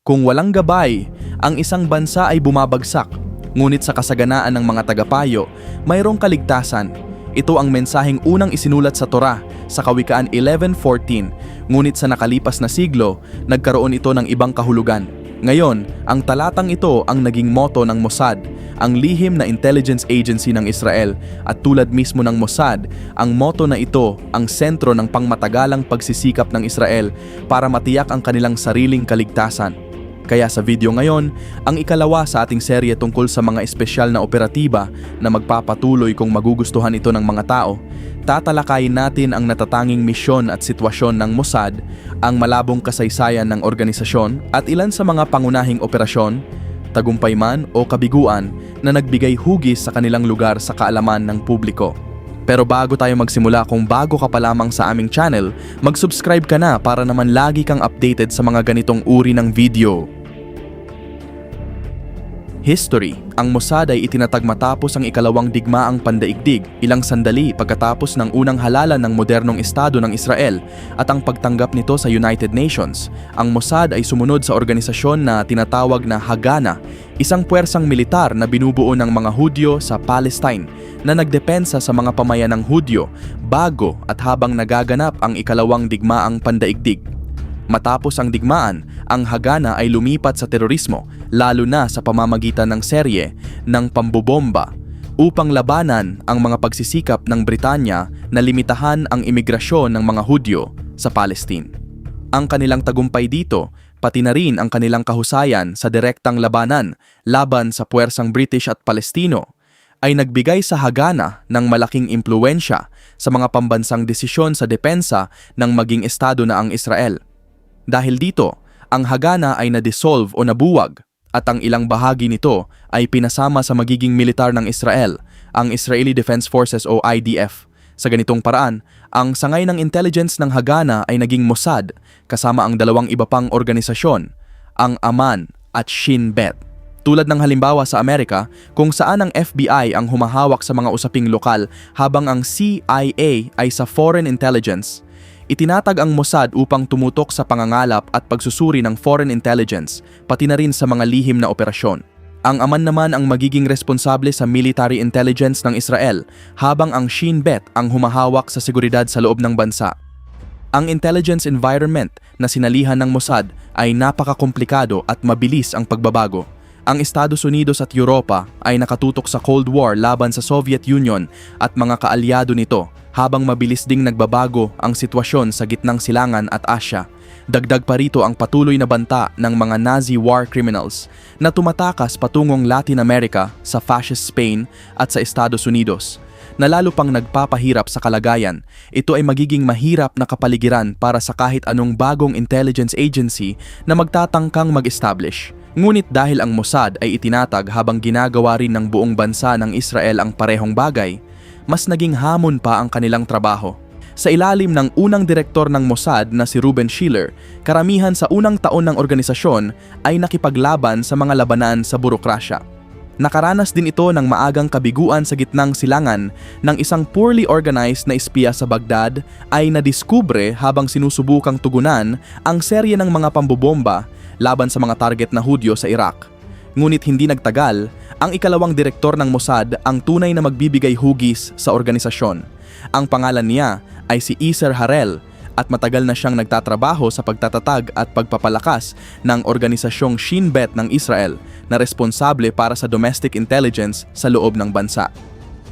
Kung walang gabay, ang isang bansa ay bumabagsak. Ngunit sa kasaganaan ng mga tagapayo, mayroong kaligtasan. Ito ang mensaheng unang isinulat sa Torah sa Kawikaan 11:14. Ngunit sa nakalipas na siglo, nagkaroon ito ng ibang kahulugan. Ngayon, ang talatang ito ang naging motto ng Mossad, ang lihim na intelligence agency ng Israel, at tulad mismo ng Mossad, ang motto na ito ang sentro ng pangmatagalang pagsisikap ng Israel para matiyak ang kanilang sariling kaligtasan. Kaya sa video ngayon, ang ikalawa sa ating serye tungkol sa mga espesyal na operatiba na magpapatuloy kung magugustuhan ito ng mga tao, tatalakayin natin ang natatanging misyon at sitwasyon ng Mossad, ang malabong kasaysayan ng organisasyon at ilan sa mga pangunahing operasyon, tagumpay man o kabiguan na nagbigay hugis sa kanilang lugar sa kaalaman ng publiko. Pero bago tayo magsimula, kung bago ka pa lamang sa aming channel, mag-subscribe ka na para naman lagi kang updated sa mga ganitong uri ng video. History. Ang Mossad ay itinatag matapos ang ikalawang digmaang pandaigdig, ilang sandali pagkatapos ng unang halalan ng modernong estado ng Israel at ang pagtanggap nito sa United Nations. Ang Mossad ay sumunod sa organisasyon na tinatawag na Haganah, isang puwersang militar na binubuo ng mga Hudyo sa Palestine na nagdepensa sa mga pamayanang Hudyo bago at habang nagaganap ang ikalawang digmaang pandaigdig. Matapos ang digmaan, ang Haganah ay lumipat sa terorismo, lalo na sa pamamagitan ng serye ng pambobomba upang labanan ang mga pagsisikap ng Britanya na limitahan ang imigrasyon ng mga Hudyo sa Palestine. Ang kanilang tagumpay dito, pati na rin ang kanilang kahusayan sa direktang labanan laban sa puwersang British at Palestino, ay nagbigay sa Haganah ng malaking impluwensya sa mga pambansang desisyon sa depensa ng maging estado na ang Israel. Dahil dito, ang Haganah ay na-dissolve o nabuwag at ang ilang bahagi nito ay pinasama sa magiging militar ng Israel, ang Israeli Defense Forces o IDF. Sa ganitong paraan, ang sangay ng intelligence ng Haganah ay naging Mossad kasama ang dalawang iba pang organisasyon, ang Aman at Shin Bet. Tulad ng halimbawa sa Amerika, kung saan ang FBI ang humahawak sa mga usaping lokal habang ang CIA ay sa foreign intelligence, itinatag ang Mossad upang tumutok sa pangangalap at pagsusuri ng foreign intelligence, pati na rin sa mga lihim na operasyon. Ang Aman naman ang magiging responsable sa military intelligence ng Israel, habang ang Shin Bet ang humahawak sa seguridad sa loob ng bansa. Ang intelligence environment na sinalihan ng Mossad ay napakakomplikado at mabilis ang pagbabago. Ang Estados Unidos at Europa ay nakatutok sa Cold War laban sa Soviet Union at mga kaalyado nito, habang mabilis ding nagbabago ang sitwasyon sa gitnang silangan at Asya. Dagdag pa rito ang patuloy na banta ng mga Nazi war criminals na tumatakas patungong Latin America, sa fascist Spain at sa Estados Unidos, na lalo pang nagpapahirap sa kalagayan. Ito ay magiging mahirap na kapaligiran para sa kahit anong bagong intelligence agency na magtatangkang mag-establish. Ngunit dahil ang Mossad ay itinatag habang ginagawa rin ng buong bansa ng Israel ang parehong bagay, mas naging hamon pa ang kanilang trabaho. Sa ilalim ng unang direktor ng Mossad na si Reuben Schiller, karamihan sa unang taon ng organisasyon ay nakipaglaban sa mga labanan sa burokrasya. Nakaranas din ito ng maagang kabiguan sa gitnang silangan ng isang poorly organized na espiya sa Baghdad ay nadiskubre habang sinusubukang tugunan ang serye ng mga pambobomba laban sa mga target na Hudyo sa Iraq. Ngunit hindi nagtagal, ang ikalawang direktor ng Mossad ang tunay na magbibigay hugis sa organisasyon. Ang pangalan niya ay si Yasser Harel at matagal na siyang nagtatrabaho sa pagtatatag at pagpapalakas ng organisasyong Shin Bet ng Israel na responsable para sa domestic intelligence sa loob ng bansa.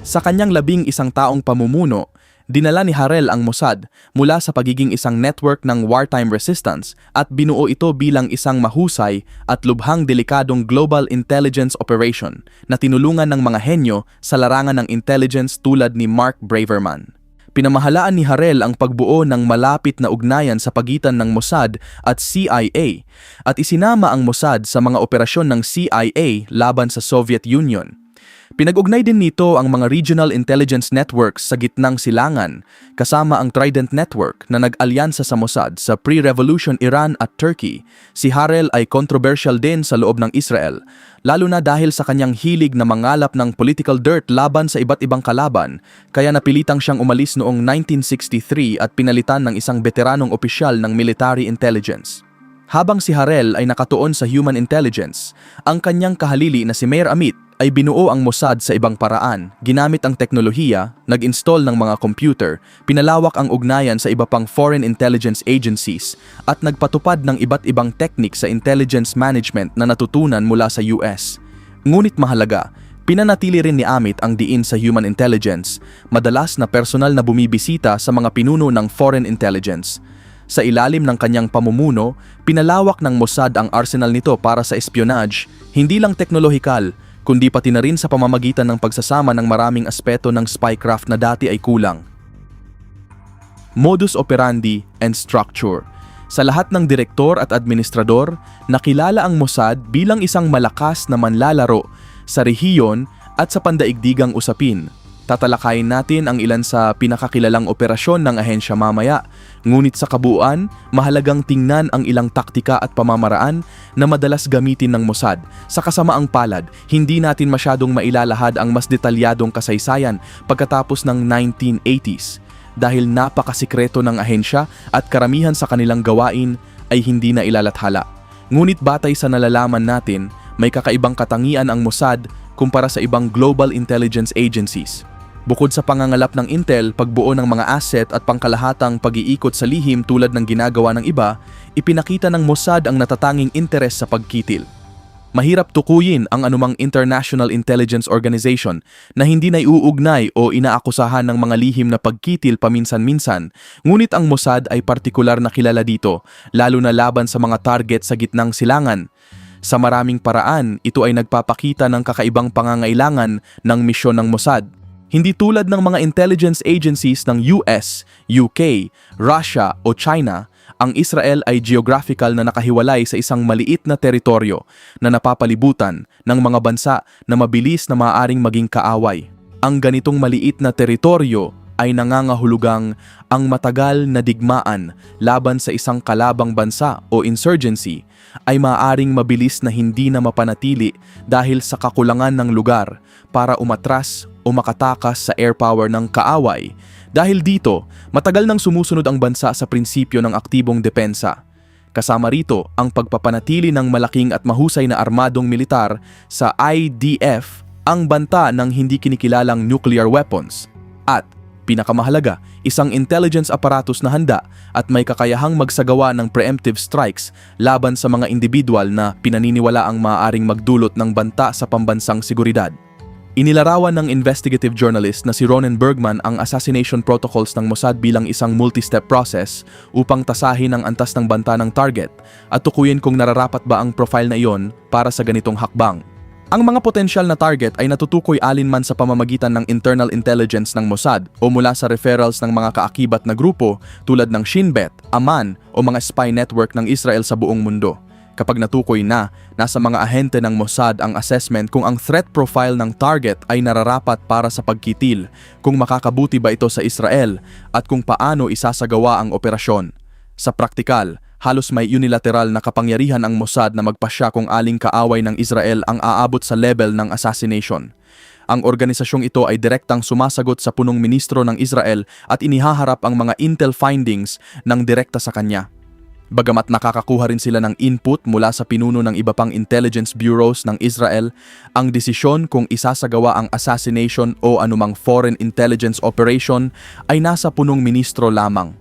Sa kanyang 11 taong pamumuno, dinala ni Harel ang Mossad mula sa pagiging isang network ng wartime resistance at binuo ito bilang isang mahusay at lubhang delikadong global intelligence operation na tinulungan ng mga henyo sa larangan ng intelligence tulad ni Mark Braverman. Pinamahalaan ni Harel ang pagbuo ng malapit na ugnayan sa pagitan ng Mossad at CIA at isinama ang Mossad sa mga operasyon ng CIA laban sa Soviet Union. Pinag-ugnay din nito ang mga regional intelligence networks sa gitnang silangan, kasama ang Trident Network na nag-alyansa sa Mossad sa pre-revolution Iran at Turkey. Si Harel ay controversial din sa loob ng Israel, lalo na dahil sa kanyang hilig na mangalap ng political dirt laban sa iba't ibang kalaban, kaya napilitang siyang umalis noong 1963 at pinalitan ng isang veteranong opisyal ng military intelligence. Habang si Harel ay nakatuon sa human intelligence, ang kanyang kahalili na si Meir Amit ay binuo ang Mossad sa ibang paraan, ginamit ang teknolohiya, nag-install ng mga computer, pinalawak ang ugnayan sa iba pang foreign intelligence agencies, at nagpatupad ng iba't ibang technique sa intelligence management na natutunan mula sa US. Ngunit mahalaga, pinanatili rin ni Amit ang diin sa human intelligence, madalas na personal na bumibisita sa mga pinuno ng foreign intelligence. Sa ilalim ng kanyang pamumuno, pinalawak ng Mossad ang arsenal nito para sa espionage, hindi lang teknolohikal, kundi pati na rin sa pamamagitan ng pagsasama ng maraming aspeto ng spycraft na dati ay kulang. Modus operandi and structure. Sa lahat ng direktor at administrador, nakilala ang Mossad bilang isang malakas na manlalaro sa rehiyon at sa pandaigdigang usapin. Tatalakayin natin ang ilan sa pinakakilalang operasyon ng ahensya mamaya, ngunit sa kabuuan, mahalagang tingnan ang ilang taktika at pamamaraan na madalas gamitin ng Mossad. Sa kasamaang palad, hindi natin masyadong mailalahad ang mas detalyadong kasaysayan pagkatapos ng 1980s dahil napakasikreto ng ahensya at karamihan sa kanilang gawain ay hindi na ilalathala. Ngunit batay sa nalalaman natin, may kakaibang katangian ang Mossad kumpara sa ibang global intelligence agencies. Bukod sa pangangalap ng intel, pagbuo ng mga asset at pangkalahatang pag-iikot sa lihim tulad ng ginagawa ng iba, ipinakita ng Mossad ang natatanging interes sa pagkitil. Mahirap tukuyin ang anumang international intelligence organization na hindi na iuugnay o inaakusahan ng mga lihim na pagkitil paminsan-minsan, ngunit ang Mossad ay partikular na kilala dito, lalo na laban sa mga target sa gitnang silangan. Sa maraming paraan, ito ay nagpapakita ng kakaibang pangangailangan ng misyon ng Mossad. Hindi tulad ng mga intelligence agencies ng US, UK, Russia o China, ang Israel ay geographical na nakahiwalay sa isang maliit na teritoryo na napapalibutan ng mga bansa na mabilis na maaaring maging kaaway. Ang ganitong maliit na teritoryo ay nangangahulugang ang matagal na digmaan laban sa isang kalabang bansa o insurgency ay maaaring mabilis na hindi na mapanatili dahil sa kakulangan ng lugar para umatras o makatakas sa air power ng kaaway. Dahil dito, matagal nang sumusunod ang bansa sa prinsipyo ng aktibong depensa. Kasama rito ang pagpapanatili ng malaking at mahusay na armadong militar sa IDF, ang banta ng hindi kinikilalang nuclear weapons. At pinakamahalaga, isang intelligence apparatus na handa at may kakayahang magsagawa ng preemptive strikes laban sa mga individual na pinaniniwala ang maaaring magdulot ng banta sa pambansang seguridad. Inilarawan ng investigative journalist na si Ronen Bergman ang assassination protocols ng Mossad bilang isang multi-step process upang tasahin ang antas ng banta ng target at tukuyin kung nararapat ba ang profile na iyon para sa ganitong hakbang. Ang mga potensyal na target ay natutukoy alinman sa pamamagitan ng internal intelligence ng Mossad o mula sa referrals ng mga kaakibat na grupo tulad ng Shin Bet, Aman o mga spy network ng Israel sa buong mundo. Kapag natukoy na, nasa mga ahente ng Mossad ang assessment kung ang threat profile ng target ay nararapat para sa pagkitil, kung makakabuti ba ito sa Israel, at kung paano isasagawa ang operasyon. Sa praktikal, halos may unilateral na kapangyarihan ang Mossad na magpasya kung aling kaaway ng Israel ang aabot sa level ng assassination. Ang organisasyong ito ay direktang sumasagot sa punong ministro ng Israel at inihaharap ang mga intel findings ng direkta sa kanya. Bagamat nakakakuha rin sila ng input mula sa pinuno ng iba pang intelligence bureaus ng Israel, ang desisyon kung isasagawa ang assassination o anumang foreign intelligence operation ay nasa punong ministro lamang.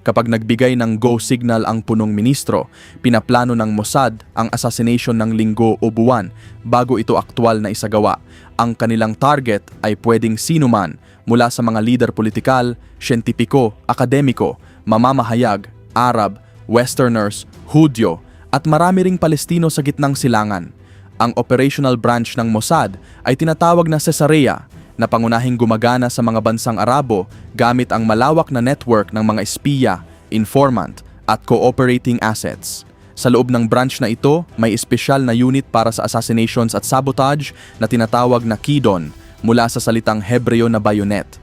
Kapag nagbigay ng go signal ang punong ministro, pinaplano ng Mossad ang assassination ng linggo o buwan bago ito aktwal na isagawa. Ang kanilang target ay pwedeng sinuman mula sa mga lider politikal, siyentipiko, akademiko, mamamahayag, Arab, Westerners, Hudyo, at marami ring Palestino sa gitnang silangan. Ang operational branch ng Mossad ay tinatawag na Caesarea, na pangunahing gumagana sa mga bansang Arabo gamit ang malawak na network ng mga espiya, informant, at cooperating assets. Sa loob ng branch na ito, may espesyal na unit para sa assassinations at sabotage na tinatawag na Kidon, mula sa salitang Hebreo na bayonet.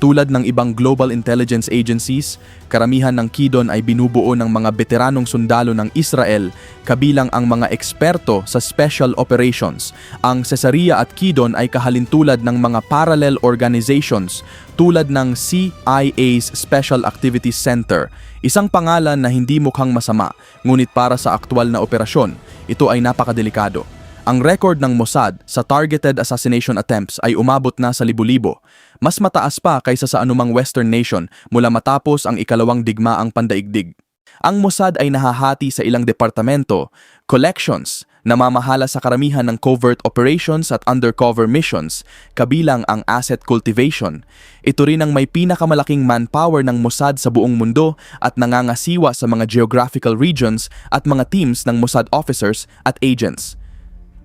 Tulad ng ibang global intelligence agencies, karamihan ng Kidon ay binubuo ng mga veteranong sundalo ng Israel, kabilang ang mga eksperto sa special operations. Ang Caesarea at Kidon ay kahalintulad ng mga parallel organizations tulad ng CIA's Special Activities Center, isang pangalan na hindi mukhang masama, ngunit para sa aktwal na operasyon, ito ay napakadelikado. Ang record ng Mossad sa targeted assassination attempts ay umabot na sa libo-libo. Mas mataas pa kaysa sa anumang Western nation mula matapos ang ikalawang digmaang pandaigdig. Ang Mossad ay nahahati sa ilang departamento, collections, namamahala sa karamihan ng covert operations at undercover missions, kabilang ang asset cultivation. Ito rin ang may pinakamalaking manpower ng Mossad sa buong mundo at nangangasiwa sa mga geographical regions at mga teams ng Mossad officers at agents.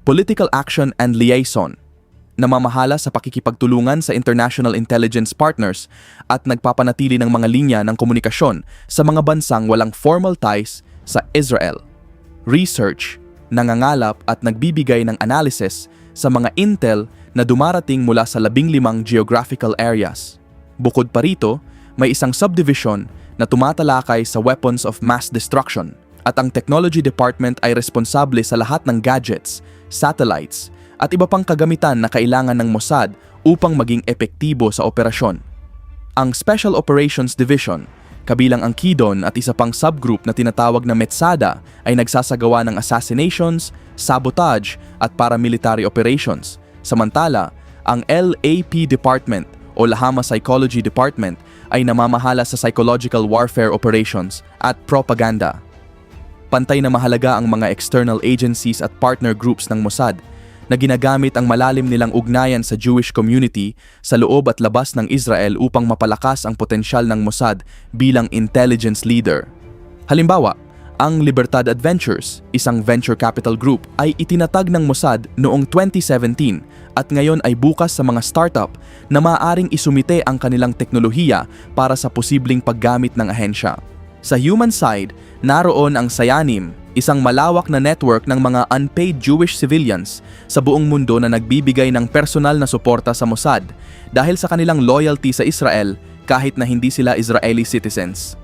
Political action and liaison, namamahala sa pakikipagtulungan sa international intelligence partners at nagpapanatili ng mga linya ng komunikasyon sa mga bansang walang formal ties sa Israel. Research, nangangalap at nagbibigay ng analysis sa mga intel na dumarating mula sa 15 geographical areas. Bukod pa rito, may isang subdivision na tumatalakay sa weapons of mass destruction at ang technology department ay responsable sa lahat ng gadgets, satellites, at iba pang kagamitan na kailangan ng Mossad upang maging epektibo sa operasyon. Ang Special Operations Division, kabilang ang Kidon at isa pang subgroup na tinatawag na Metzada, ay nagsasagawa ng assassinations, sabotage, at paramilitary operations. Samantala, ang LAP Department o Lahama Psychology Department ay namamahala sa psychological warfare operations at propaganda. Pantay na mahalaga ang mga external agencies at partner groups ng Mossad na ginagamit ang malalim nilang ugnayan sa Jewish community sa loob at labas ng Israel upang mapalakas ang potensyal ng Mossad bilang intelligence leader. Halimbawa, ang Libertad Adventures, isang venture capital group, ay itinatag ng Mossad noong 2017 at ngayon ay bukas sa mga startup na maaaring isumite ang kanilang teknolohiya para sa posibleng paggamit ng ahensya. Sa human side, naroon ang Sayanim, isang malawak na network ng mga unpaid Jewish civilians sa buong mundo na nagbibigay ng personal na suporta sa Mossad dahil sa kanilang loyalty sa Israel kahit na hindi sila Israeli citizens.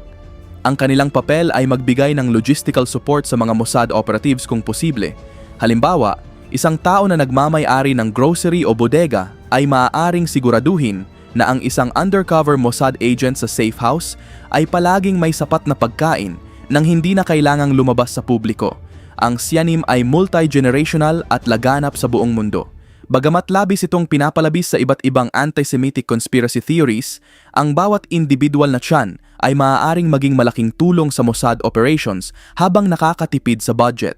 Ang kanilang papel ay magbigay ng logistical support sa mga Mossad operatives kung posible. Halimbawa, isang tao na nagmamay-ari ng grocery o bodega ay maaaring siguraduhin na ang isang undercover Mossad agent sa safe house ay palaging may sapat na pagkain nang hindi na kailangang lumabas sa publiko. Ang Sayanim ay multi-generational at laganap sa buong mundo. Bagamat labis itong pinapalabis sa iba't ibang anti-Semitic conspiracy theories, ang bawat individual na tiyan ay maaaring maging malaking tulong sa Mossad operations habang nakakatipid sa budget.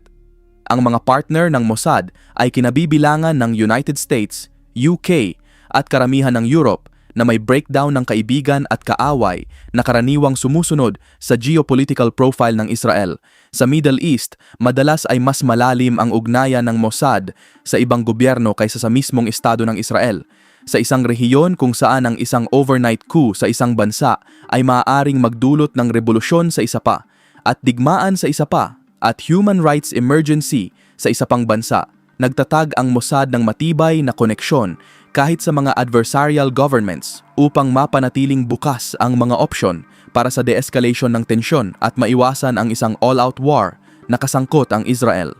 Ang mga partner ng Mossad ay kinabibilangan ng United States, UK, at karamihan ng Europe na may breakdown ng kaibigan at kaaway na karaniwang sumusunod sa geopolitical profile ng Israel. Sa Middle East, madalas ay mas malalim ang ugnayan ng Mossad sa ibang gobyerno kaysa sa mismong estado ng Israel. Sa isang rehiyon kung saan ang isang overnight coup sa isang bansa ay maaaring magdulot ng revolusyon sa isa pa, at digmaan sa isa pa, at human rights emergency sa isa pang bansa, nagtatag ang Mossad ng matibay na koneksyon kahit sa mga adversarial governments upang mapanatiling bukas ang mga opsyon para sa de-escalation ng tensyon at maiwasan ang isang all-out war na kasangkot ang Israel.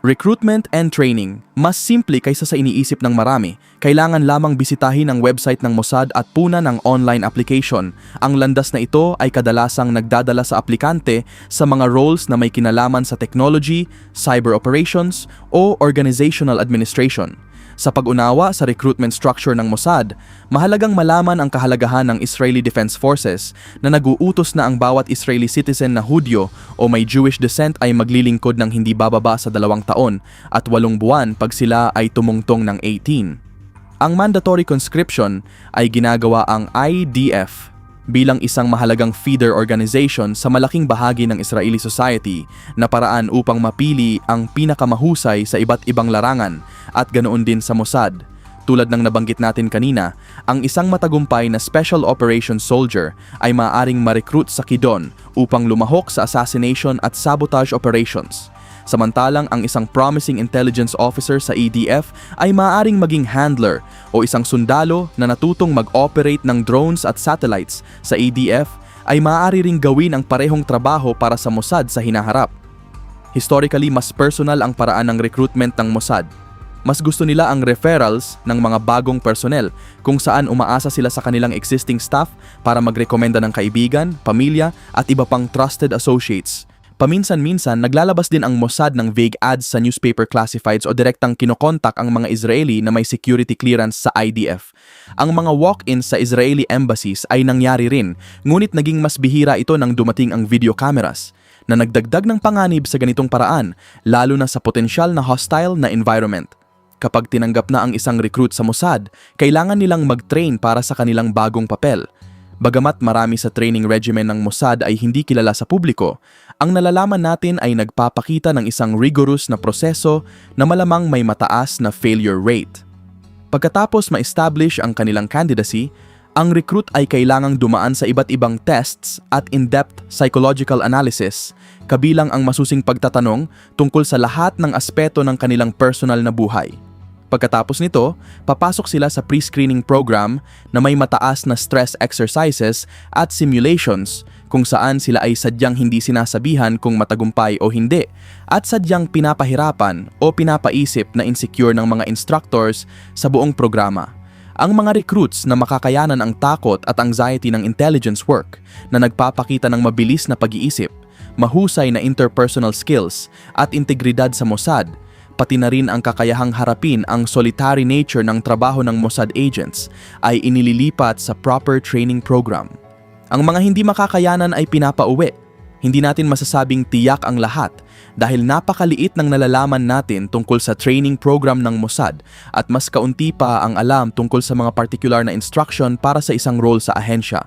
Recruitment and training, mas simple kaysa sa iniisip ng marami. Kailangan lamang bisitahin ang website ng Mossad at punan ng online application. Ang landas na ito ay kadalasang nagdadala sa aplikante sa mga roles na may kinalaman sa technology, cyber operations, o organizational administration. Sa pag-unawa sa recruitment structure ng Mossad, mahalagang malaman ang kahalagahan ng Israeli Defense Forces na nag-uutos na ang bawat Israeli citizen na Hudyo o may Jewish descent ay maglilingkod ng hindi bababa sa 2 taon at 8 buwan pag sila ay tumungtong ng 18. Ang mandatory conscription ay ginagawa ang IDF bilang isang mahalagang feeder organization sa malaking bahagi ng Israeli society na paraan upang mapili ang pinakamahusay sa iba't ibang larangan at ganoon din sa Mossad. Tulad ng nabanggit natin kanina, ang isang matagumpay na Special Operations Soldier ay maaaring ma-recruit sa Kidon upang lumahok sa assassination at sabotage operations. Samantalang ang isang promising intelligence officer sa ADF ay maaaring maging handler o isang sundalo na natutong mag-operate ng drones at satellites sa ADF ay maaari ring gawin ang parehong trabaho para sa Mossad sa hinaharap. Historically, mas personal ang paraan ng recruitment ng Mossad. Mas gusto nila ang referrals ng mga bagong personnel kung saan umaasa sila sa kanilang existing staff para magrekomenda ng kaibigan, pamilya at iba pang trusted associates. Paminsan-minsan, naglalabas din ang Mossad ng vague ads sa newspaper classifieds o direktang kinokontak ang mga Israeli na may security clearance sa IDF. Ang mga walk-ins sa Israeli embassies ay nangyari rin, ngunit naging mas bihira ito nang dumating ang video cameras, na nagdagdag ng panganib sa ganitong paraan, lalo na sa potensyal na hostile na environment. Kapag tinanggap na ang isang recruit sa Mossad, kailangan nilang mag-train para sa kanilang bagong papel. Bagamat marami sa training regimen ng Mossad ay hindi kilala sa publiko, ang nalalaman natin ay nagpapakita ng isang rigorous na proseso na malamang may mataas na failure rate. Pagkatapos ma-establish ang kanilang candidacy, ang recruit ay kailangang dumaan sa iba't ibang tests at in-depth psychological analysis, kabilang ang masusing pagtatanong tungkol sa lahat ng aspeto ng kanilang personal na buhay. Pagkatapos nito, papasok sila sa pre-screening program na may mataas na stress exercises at simulations kung saan sila ay sadyang hindi sinasabihan kung matagumpay o hindi at sadyang pinapahirapan o pinapaisip na insecure ng mga instructors sa buong programa. Ang mga recruits na makakayanan ang takot at anxiety ng intelligence work na nagpapakita ng mabilis na pag-iisip, mahusay na interpersonal skills at integridad sa Mossad, pati na rin ang kakayahang harapin ang solitary nature ng trabaho ng Mossad agents ay inililipat sa proper training program. Ang mga hindi makakayanan ay pinapauwi. Hindi natin masasabing tiyak ang lahat dahil napakaliit ng nalalaman natin tungkol sa training program ng Mossad at mas kaunti pa ang alam tungkol sa mga particular na instruction para sa isang role sa ahensya.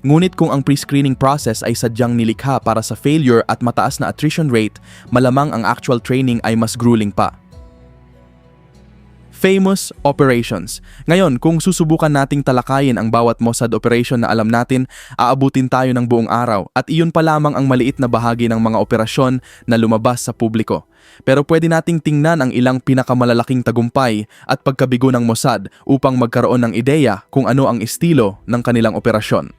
Ngunit kung ang pre-screening process ay sadyang nilikha para sa failure at mataas na attrition rate, malamang ang actual training ay mas grueling pa. Famous operations. Ngayon, kung susubukan nating talakayin ang bawat Mossad operation na alam natin, aabutin tayo ng buong araw at iyon pa lamang ang maliit na bahagi ng mga operasyon na lumabas sa publiko. Pero pwede nating tingnan ang ilang pinakamalalaking tagumpay at pagkabigo ng Mossad upang magkaroon ng ideya kung ano ang estilo ng kanilang operasyon.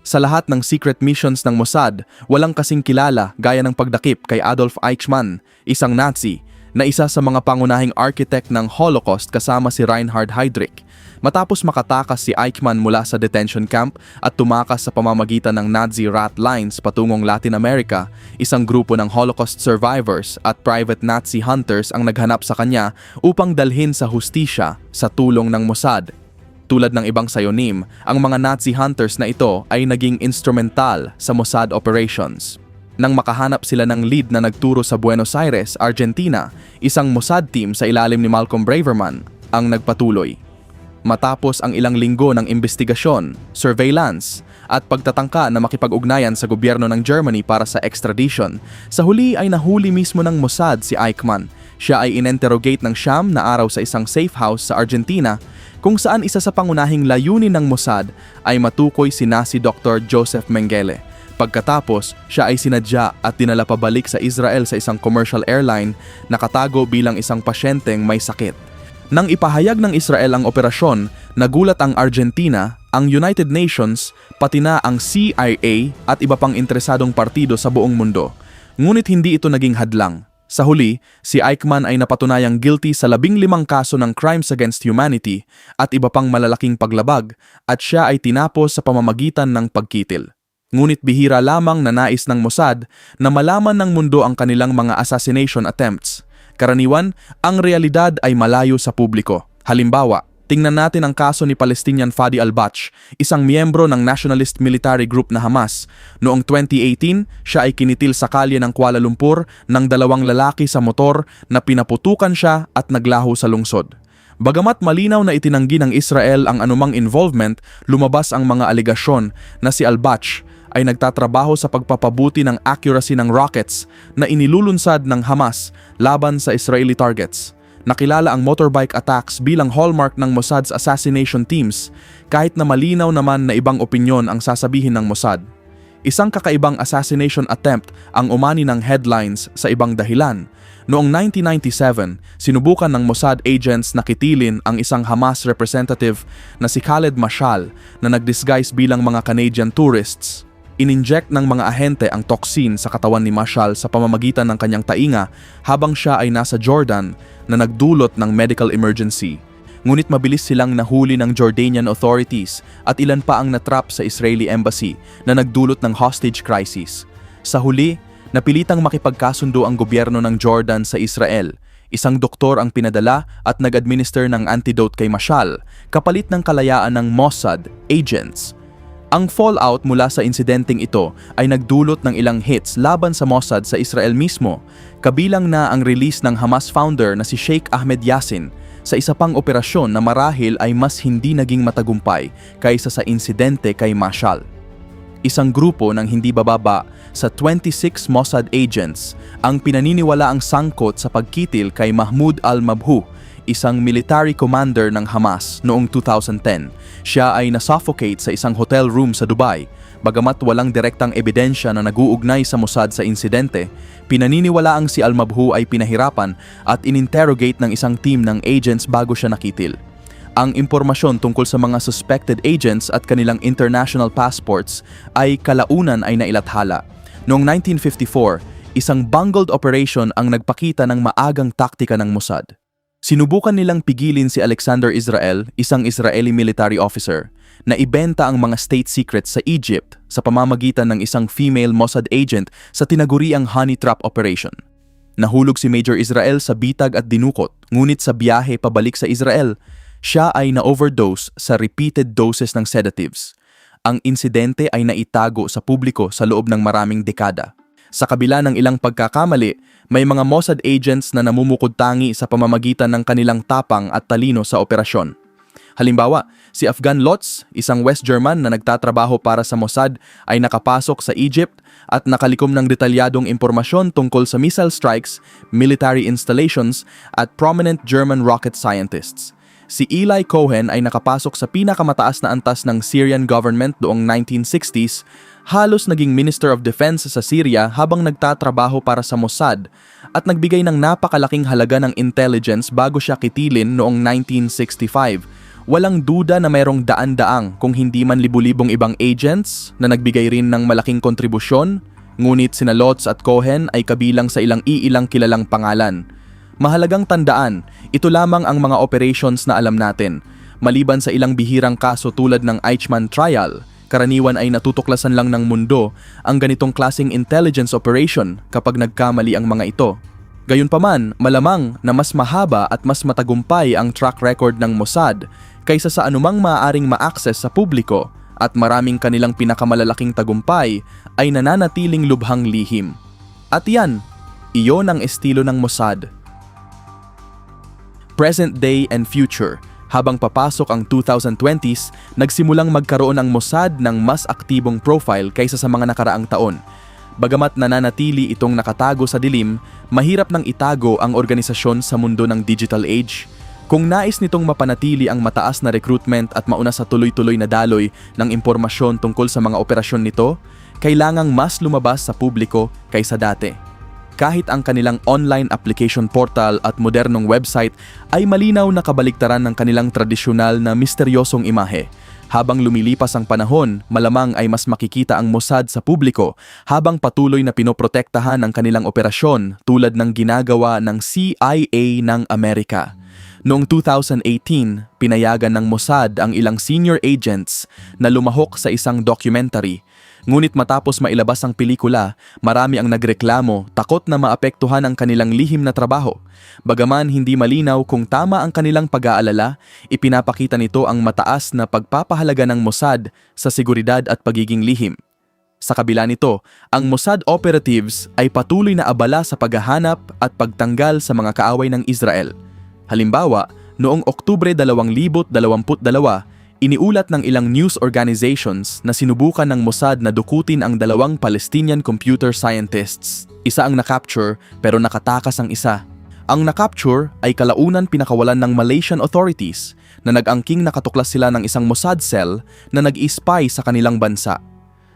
Sa lahat ng secret missions ng Mossad, walang kasing kilala gaya ng pagdakip kay Adolf Eichmann, isang Nazi, na isa sa mga pangunahing architect ng Holocaust kasama si Reinhard Heydrich. Matapos makatakas si Eichmann mula sa detention camp at tumakas sa pamamagitan ng Nazi rat lines patungong Latin America, isang grupo ng Holocaust survivors at private Nazi hunters ang naghanap sa kanya upang dalhin sa hustisya sa tulong ng Mossad. Tulad ng ibang sayonim, ang mga Nazi hunters na ito ay naging instrumental sa Mossad operations. Nang makahanap sila ng lead na nagturo sa Buenos Aires, Argentina, isang Mossad team sa ilalim ni Malcolm Braverman ang nagpatuloy. Matapos ang ilang linggo ng investigasyon, surveillance, at pagtatangka na makipag-ugnayan sa gobyerno ng Germany para sa extradition, sa huli ay nahuli mismo ng Mossad si Eichmann. Siya ay ininterrogate ng 9 na araw sa isang safe house sa Argentina kung saan isa sa pangunahing layunin ng Mossad ay matukoy si Nazi Dr. Joseph Mengele. Pagkatapos, siya ay sinadya at dinala pabalik sa Israel sa isang commercial airline na katago bilang isang pasyenteng may sakit. Nang ipahayag ng Israel ang operasyon, nagulat ang Argentina, ang United Nations, pati na ang CIA at iba pang interesadong partido sa buong mundo. Ngunit hindi ito naging hadlang. Sa huli, si Eichmann ay napatunayang guilty sa 15 kaso ng crimes against humanity at iba pang malalaking paglabag at siya ay tinapos sa pamamagitan ng pagkitil. Ngunit bihira lamang na nais ng Mossad na malaman ng mundo ang kanilang mga assassination attempts. Karaniwan, ang realidad ay malayo sa publiko. Halimbawa, tingnan natin ang kaso ni Palestinian Fadi al-Batsh, isang miyembro ng nationalist military group na Hamas. Noong 2018, siya ay kinitil sa kalye ng Kuala Lumpur ng 2 lalaki sa motor na pinaputukan siya at naglaho sa lungsod. Bagamat malinaw na itinanggi ng Israel ang anumang involvement, lumabas ang mga alegasyon na si al-Batsh ay nagtatrabaho sa pagpapabuti ng accuracy ng rockets na inilulunsad ng Hamas laban sa Israeli targets. Nakilala ang motorbike attacks bilang hallmark ng Mossad's assassination teams kahit na malinaw naman na ibang opinyon ang sasabihin ng Mossad. Isang kakaibang assassination attempt ang umani ng headlines sa ibang dahilan. Noong 1997, sinubukan ng Mossad agents na kitilin ang isang Hamas representative na si Khaled Mashal na nag-disguise bilang mga Canadian tourists. Ininject ng mga ahente ang toxin sa katawan ni Mashal sa pamamagitan ng kanyang tainga habang siya ay nasa Jordan na nagdulot ng medical emergency. Ngunit mabilis silang nahuli ng Jordanian authorities at ilan pa ang natrap sa Israeli embassy na nagdulot ng hostage crisis. Sa huli, napilitang makipagkasundo ang gobyerno ng Jordan sa Israel. Isang doktor ang pinadala at nag-administer ng antidote kay Mashal, kapalit ng kalayaan ng Mossad agents. Ang fallout mula sa insidenteng ito ay nagdulot ng ilang hits laban sa Mossad sa Israel mismo, kabilang na ang release ng Hamas founder na si Sheikh Ahmed Yassin sa isa pang operasyon na marahil ay mas hindi naging matagumpay kaysa sa insidente kay Mashal. Isang grupo ng hindi bababa sa 26 Mossad agents ang pinaniniwala ang sangkot sa pagkitil kay Mahmoud al-Mabhouh, isang military commander ng Hamas noong 2010. Siya ay nasuffocate sa isang hotel room sa Dubai. Bagamat walang direktang ebidensya na nag-uugnay sa Mossad sa insidente, pinaniniwalaang si al-Mabhouh ay pinahirapan at ininterrogate ng isang team ng agents bago siya nakitil. Ang impormasyon tungkol sa mga suspected agents at kanilang international passports ay kalaunan ay nailathala. Noong 1954, isang bungled operation ang nagpakita ng maagang taktika ng Mossad. Sinubukan nilang pigilin si Alexander Israel, isang Israeli military officer, na ibenta ang mga state secrets sa Egypt sa pamamagitan ng isang female Mossad agent sa tinaguriang honey trap operation. Nahulog si Major Israel sa bitag at dinukot, ngunit sa biyahe pabalik sa Israel, siya ay na-overdose sa repeated doses ng sedatives. Ang insidente ay naitago sa publiko sa loob ng maraming dekada. Sa kabila ng ilang pagkakamali, may mga Mossad agents na namumukod-tangi sa pamamagitan ng kanilang tapang at talino sa operasyon. Halimbawa, si Afgan Lotz, isang West German na nagtatrabaho para sa Mossad, ay nakapasok sa Egypt at nakalikom ng detalyadong impormasyon tungkol sa missile strikes, military installations at prominent German rocket scientists. Si Eli Cohen ay nakapasok sa pinakamataas na antas ng Syrian government noong 1960s, halos naging Minister of Defense sa Syria habang nagtatrabaho para sa Mossad at nagbigay ng napakalaking halaga ng intelligence bago siya kitilin noong 1965. Walang duda na mayroong daan-daang kung hindi man libu-libong ibang agents na nagbigay rin ng malaking kontribusyon, ngunit sina Lotz at Cohen ay kabilang sa ilang kilalang pangalan. Mahalagang tandaan, ito lamang ang mga operations na alam natin. Maliban sa ilang bihirang kaso tulad ng Eichmann trial, karaniwan ay natutuklasan lang ng mundo ang ganitong klaseng intelligence operation kapag nagkamali ang mga ito. Gayunpaman, malamang na mas mahaba at mas matagumpay ang track record ng Mossad kaysa sa anumang maaaring ma-access sa publiko at maraming kanilang pinakamalalaking tagumpay ay nananatiling lubhang lihim. At yan, iyon ang estilo ng Mossad. Present day and future. Habang papasok ang 2020s, nagsimulang magkaroon ang Mossad ng mas aktibong profile kaysa sa mga nakaraang taon. Bagamat nananatili itong nakatago sa dilim, mahirap nang itago ang organisasyon sa mundo ng digital age. Kung nais nitong mapanatili ang mataas na recruitment at mauna sa tuloy-tuloy na daloy ng impormasyon tungkol sa mga operasyon nito, kailangang mas lumabas sa publiko kaysa dati. Kahit ang kanilang online application portal at modernong website ay malinaw na kabaliktaran ng kanilang tradisyonal na misteryosong imahe. Habang lumilipas ang panahon, malamang ay mas makikita ang Mossad sa publiko habang patuloy na pinoprotektahan ang kanilang operasyon tulad ng ginagawa ng CIA ng Amerika. Noong 2018, pinayagan ng Mossad ang ilang senior agents na lumahok sa isang documentary. Ngunit matapos mailabas ang pelikula, marami ang nagreklamo takot na maapektuhan ang kanilang lihim na trabaho. Bagaman hindi malinaw kung tama ang kanilang pag-aalala, ipinapakita nito ang mataas na pagpapahalaga ng Mossad sa seguridad at pagiging lihim. Sa kabila nito, ang Mossad operatives ay patuloy na abala sa paghahanap at pagtanggal sa mga kaaway ng Israel. Halimbawa, noong Oktubre 2022, iniulat ng ilang news organizations na sinubukan ng Mossad na dukutin ang dalawang Palestinian computer scientists. Isa ang na-capture pero nakatakas ang isa. Ang na-capture ay kalaunan pinakawalan ng Malaysian authorities na nag-angking nakatuklas sila ng isang Mossad cell na nag-i-spy sa kanilang bansa.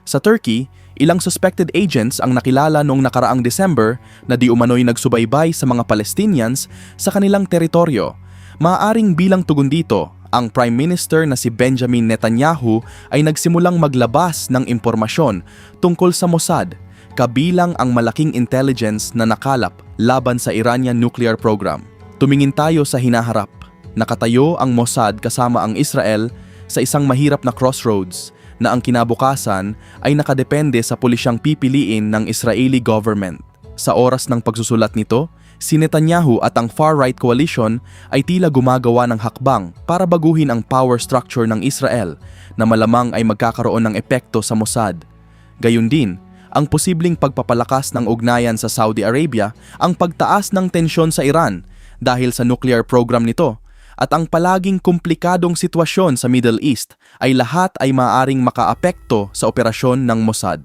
Sa Turkey, Ilang suspected agents ang nakilala noong nakaraang December na di umano'y nagsubaybay sa mga Palestinians sa kanilang teritoryo. Maaaring bilang tugon dito, ang Prime Minister na si Benjamin Netanyahu ay nagsimulang maglabas ng impormasyon tungkol sa Mossad, kabilang ang malaking intelligence na nakalap laban sa Iranian nuclear program. Tumingin tayo sa hinaharap. Nakatayo ang Mossad kasama ang Israel sa isang mahirap na crossroads na ang kinabukasan ay nakadepende sa pulisyang pipiliin ng Israeli government. Sa oras ng pagsusulat nito, si Netanyahu at ang far-right coalition ay tila gumagawa ng hakbang para baguhin ang power structure ng Israel na malamang ay magkakaroon ng epekto sa Mossad. Gayun din, ang posibleng pagpapalakas ng ugnayan sa Saudi Arabia, ang pagtaas ng tensyon sa Iran dahil sa nuclear program nito, at ang palaging komplikadong sitwasyon sa Middle East ay lahat ay maaaring makaapekto sa operasyon ng Mossad.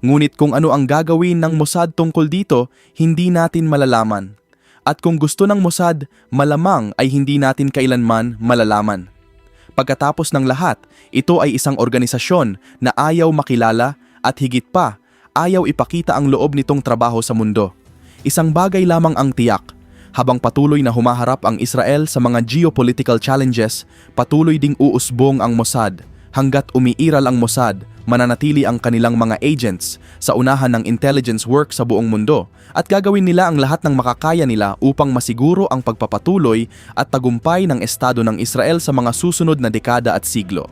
Ngunit kung ano ang gagawin ng Mossad tungkol dito, hindi natin malalaman. At kung gusto ng Mossad, malamang ay hindi natin kailanman malalaman. Pagkatapos ng lahat, ito ay isang organisasyon na ayaw makilala at higit pa, ayaw ipakita ang loob nitong trabaho sa mundo. Isang bagay lamang ang tiyak. Habang patuloy na humaharap ang Israel sa mga geopolitical challenges, patuloy ding uusbong ang Mossad. Hanggat umiiral ang Mossad, mananatili ang kanilang mga agents sa unahan ng intelligence work sa buong mundo at gagawin nila ang lahat ng makakaya nila upang masiguro ang pagpapatuloy at tagumpay ng Estado ng Israel sa mga susunod na dekada at siglo.